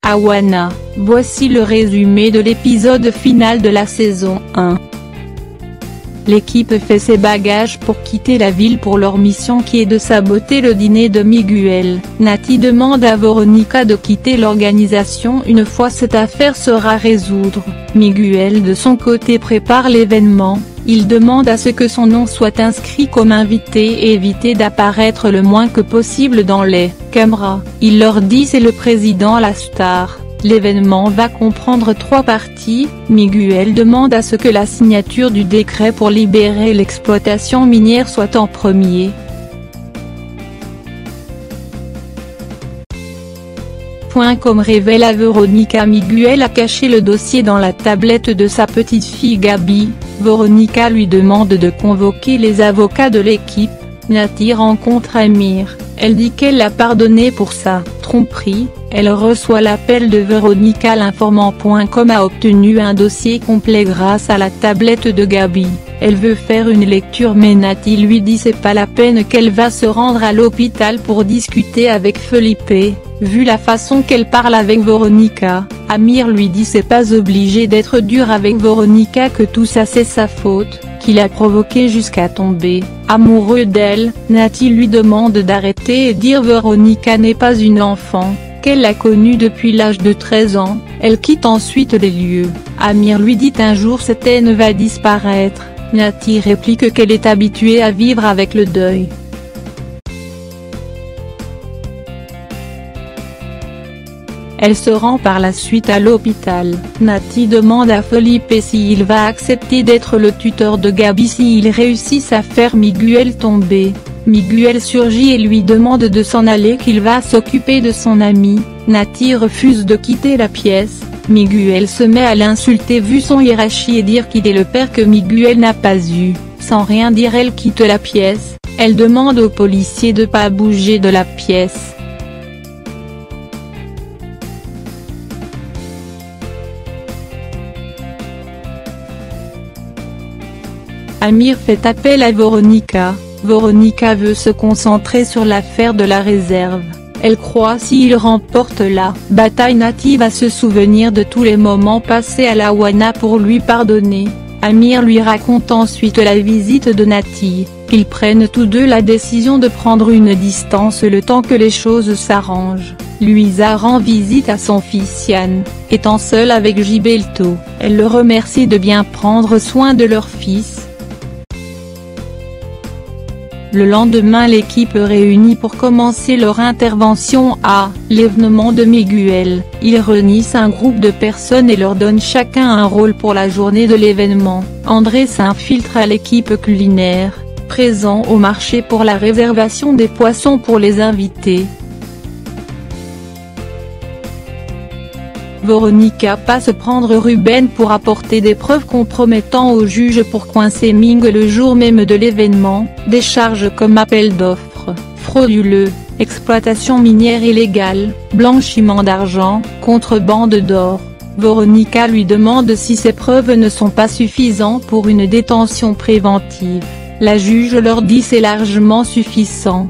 Awana, voici le résumé de l'épisode final de la saison 1. L'équipe fait ses bagages pour quitter la ville pour leur mission qui est de saboter le dîner de Miguel. Nati demande à Veronica de quitter l'organisation une fois cette affaire sera résoudre. Miguel de son côté prépare l'événement, il demande à ce que son nom soit inscrit comme invité et éviter d'apparaître le moins que possible dans les caméras. Il leur dit c'est le président la star. L'événement va comprendre 3 parties. Miguel demande à ce que la signature du décret pour libérer l'exploitation minière soit en premier. Comme révèle à Veronica, Miguel a caché le dossier dans la tablette de sa petite fille Gabi. Veronica lui demande de convoquer les avocats de l'équipe. Nati rencontre Amir, elle dit qu'elle l'a pardonné pour sa tromperie, elle reçoit l'appel de Veronica l'informant. A obtenu un dossier complet grâce à la tablette de Gabi, elle veut faire une lecture mais Nati lui dit c'est pas la peine qu'elle va se rendre à l'hôpital pour discuter avec Felipe, vu la façon qu'elle parle avec Veronica. Amir lui dit c'est pas obligé d'être dur avec Veronica, que tout ça c'est sa faute, qu'il a provoqué jusqu'à tomber amoureux d'elle. Nati lui demande d'arrêter et dire Veronica n'est pas une enfant, qu'elle l'a connue depuis l'âge de 13 ans, elle quitte ensuite les lieux. Amir lui dit un jour cette haine va disparaître, Nati réplique qu'elle est habituée à vivre avec le deuil. Elle se rend par la suite à l'hôpital. Nati demande à Felipe s'il va accepter d'être le tuteur de Gabi s'ils réussissent à faire Miguel tomber. Miguel surgit et lui demande de s'en aller, qu'il va s'occuper de son ami. Nati refuse de quitter la pièce. Miguel se met à l'insulter vu son hiérarchie et dire qu'il est le père que Miguel n'a pas eu. Sans rien dire elle quitte la pièce, elle demande aux policiers de pas bouger de la pièce. Amir fait appel à Veronica. Veronica veut se concentrer sur l'affaire de la réserve. Elle croit s'il remporte la bataille Nati va se souvenir de tous les moments passés à la Awana pour lui pardonner. Amir lui raconte ensuite la visite de Nati. Ils prennent tous deux la décision de prendre une distance le temps que les choses s'arrangent. Louisa rend visite à son fils Yann. Étant seule avec Gilberto, elle le remercie de bien prendre soin de leur fils. Le lendemain l'équipe réunit pour commencer leur intervention à l'événement de Miguel. Ils réunissent un groupe de personnes et leur donnent chacun un rôle pour la journée de l'événement. André s'infiltre à l'équipe culinaire, présent au marché pour la réservation des poissons pour les invités. Veronica passe prendre Ruben pour apporter des preuves compromettant au juge pour coincer Ming le jour même de l'événement, des charges comme appel d'offres, frauduleux, exploitation minière illégale, blanchiment d'argent, contrebande d'or. Veronica lui demande si ces preuves ne sont pas suffisantes pour une détention préventive. La juge leur dit c'est largement suffisant.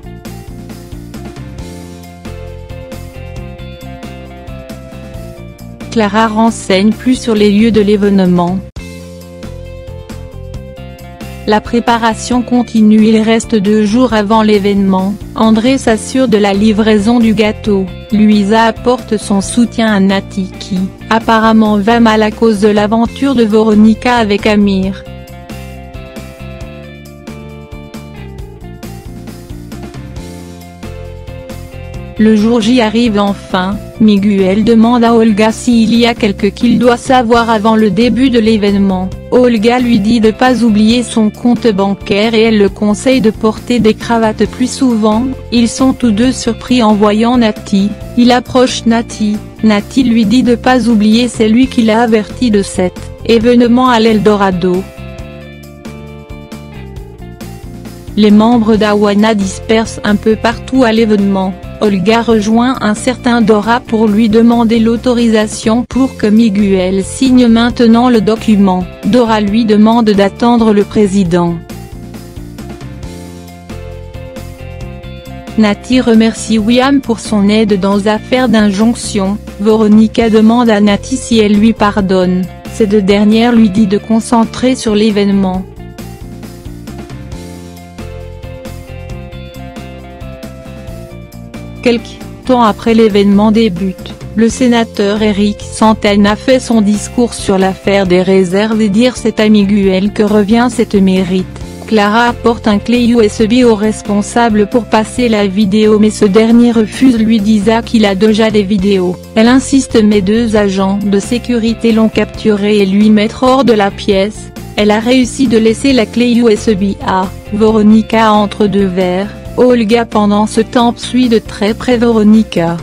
Clara renseigne plus sur les lieux de l'événement. La préparation continue. Il reste 2 jours avant l'événement. André s'assure de la livraison du gâteau. Louisa apporte son soutien à Nati qui, apparemment va mal à cause de l'aventure de Veronica avec Amir. Le jour J arrive enfin. Miguel demande à Olga s'il y a quelque qu'il doit savoir avant le début de l'événement. Olga lui dit de pas oublier son compte bancaire et elle le conseille de porter des cravates plus souvent. Ils sont tous deux surpris en voyant Nati. Il approche Nati. Nati lui dit de pas oublier c'est lui qui l'a averti de cet événement à l'Eldorado. Les membres d'Awana dispersent un peu partout à l'événement. Olga rejoint un certain Dora pour lui demander l'autorisation pour que Miguel signe maintenant le document. Dora lui demande d'attendre le président. Nati remercie William pour son aide dans affaires d'injonction. Veronica demande à Nati si elle lui pardonne, cette dernière lui dit de concentrer sur l'événement. Quelques temps après l'événement débute, le sénateur Éric Santana a fait son discours sur l'affaire des réserves et dire c'est à Miguel que revient cette mérite. Clara apporte un clé USB au responsable pour passer la vidéo mais ce dernier refuse lui disant qu'il a déjà les vidéos. Elle insiste mais 2 agents de sécurité l'ont capturé et lui mettre hors de la pièce. Elle a réussi de laisser la clé USB à Veronica entre 2 verres. Olga pendant ce temps suit de très près Veronica.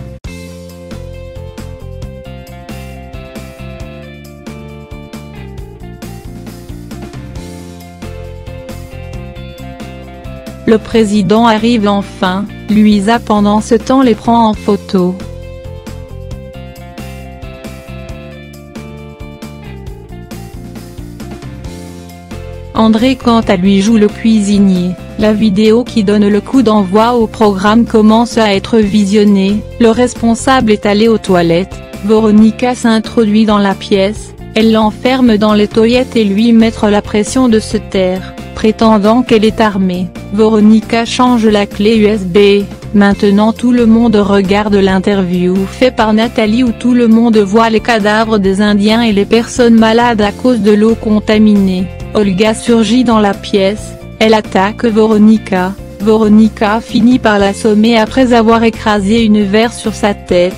Le président arrive enfin, Luisa pendant ce temps les prend en photo. André quant à lui joue le cuisinier. La vidéo qui donne le coup d'envoi au programme commence à être visionnée, le responsable est allé aux toilettes, Veronica s'introduit dans la pièce, elle l'enferme dans les toilettes et lui mettre la pression de se taire, prétendant qu'elle est armée. Veronica change la clé USB, maintenant tout le monde regarde l'interview fait par Nathalie où tout le monde voit les cadavres des Indiens et les personnes malades à cause de l'eau contaminée. Olga surgit dans la pièce, elle attaque Veronica, Veronica finit par l'assommer après avoir écrasé une verre sur sa tête.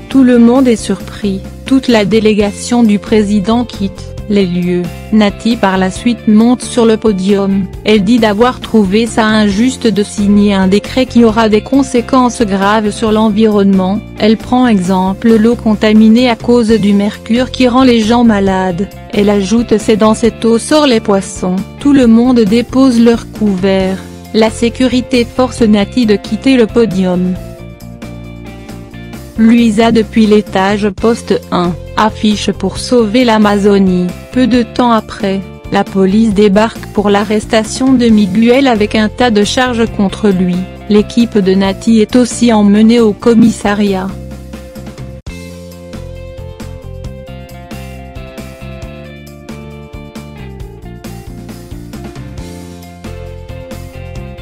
Tout le monde est surpris, toute la délégation du président quitte les lieux. Nati par la suite monte sur le podium, elle dit d'avoir trouvé ça injuste de signer un décret qui aura des conséquences graves sur l'environnement, elle prend exemple l'eau contaminée à cause du mercure qui rend les gens malades, elle ajoute c'est dans cette eau sortent les poissons, tout le monde dépose leur couvert, la sécurité force Nati de quitter le podium. Luisa depuis l'étage poste 1, affiche pour sauver l'Amazonie. Peu de temps après, la police débarque pour l'arrestation de Miguel avec un tas de charges contre lui. L'équipe de Nati est aussi emmenée au commissariat.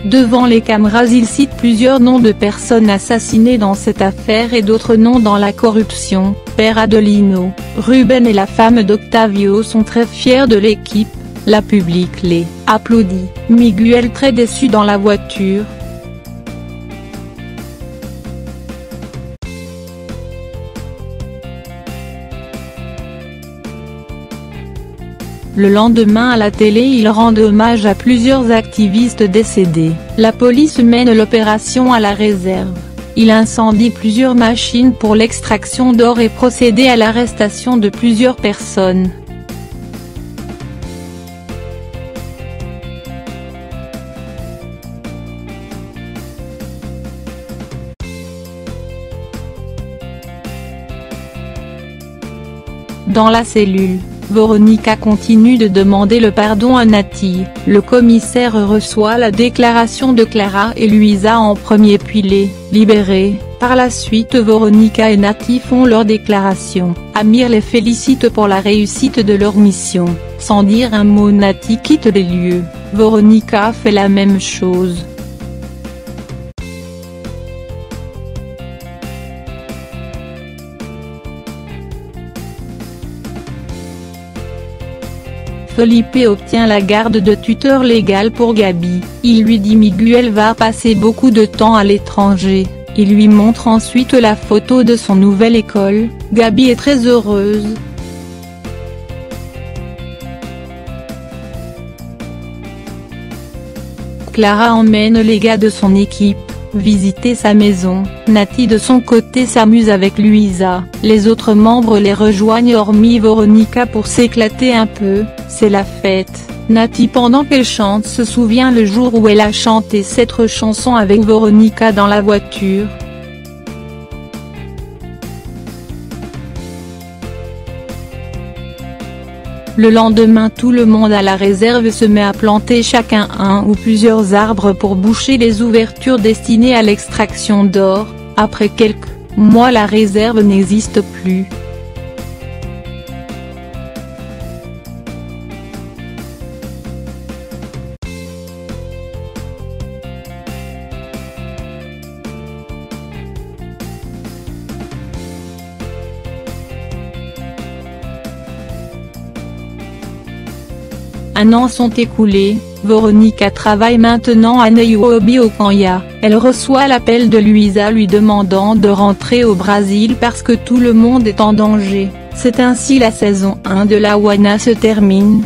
Devant les caméras il cite plusieurs noms de personnes assassinées dans cette affaire et d'autres noms dans la corruption. Père Adelino, Ruben et la femme d'Octavio sont très fiers de l'équipe, la public les applaudit. Miguel très déçu dans la voiture. Le lendemain à la télé il rend hommage à plusieurs activistes décédés. La police mène l'opération à la réserve. Il incendie plusieurs machines pour l'extraction d'or et procéder à l'arrestation de plusieurs personnes. Dans la cellule, Veronica continue de demander le pardon à Nati. Le commissaire reçoit la déclaration de Clara et Luisa en premier puis les libérés. Par la suite Veronica et Nati font leur déclaration. Amir les félicite pour la réussite de leur mission. Sans dire un mot Nati quitte les lieux. Veronica fait la même chose. Felipe obtient la garde de tuteur légal pour Gabi, il lui dit Miguel va passer beaucoup de temps à l'étranger, il lui montre ensuite la photo de son nouvelle école, Gabi est très heureuse. Clara emmène les gars de son équipe visiter sa maison, Nati de son côté s'amuse avec Luisa, les autres membres les rejoignent hormis Veronica pour s'éclater un peu, c'est la fête. Nati pendant qu'elle chante se souvient le jour où elle a chanté cette chanson avec Veronica dans la voiture. Le lendemain, tout le monde à la réserve se met à planter chacun un ou plusieurs arbres pour boucher les ouvertures destinées à l'extraction d'or. Après quelques mois, la réserve n'existe plus. Un an sont écoulés, Veronica travaille maintenant à Nairobi au Kenya. Elle reçoit l'appel de Luisa lui demandant de rentrer au Brésil parce que tout le monde est en danger. C'est ainsi la saison 1 de La Wanna se termine.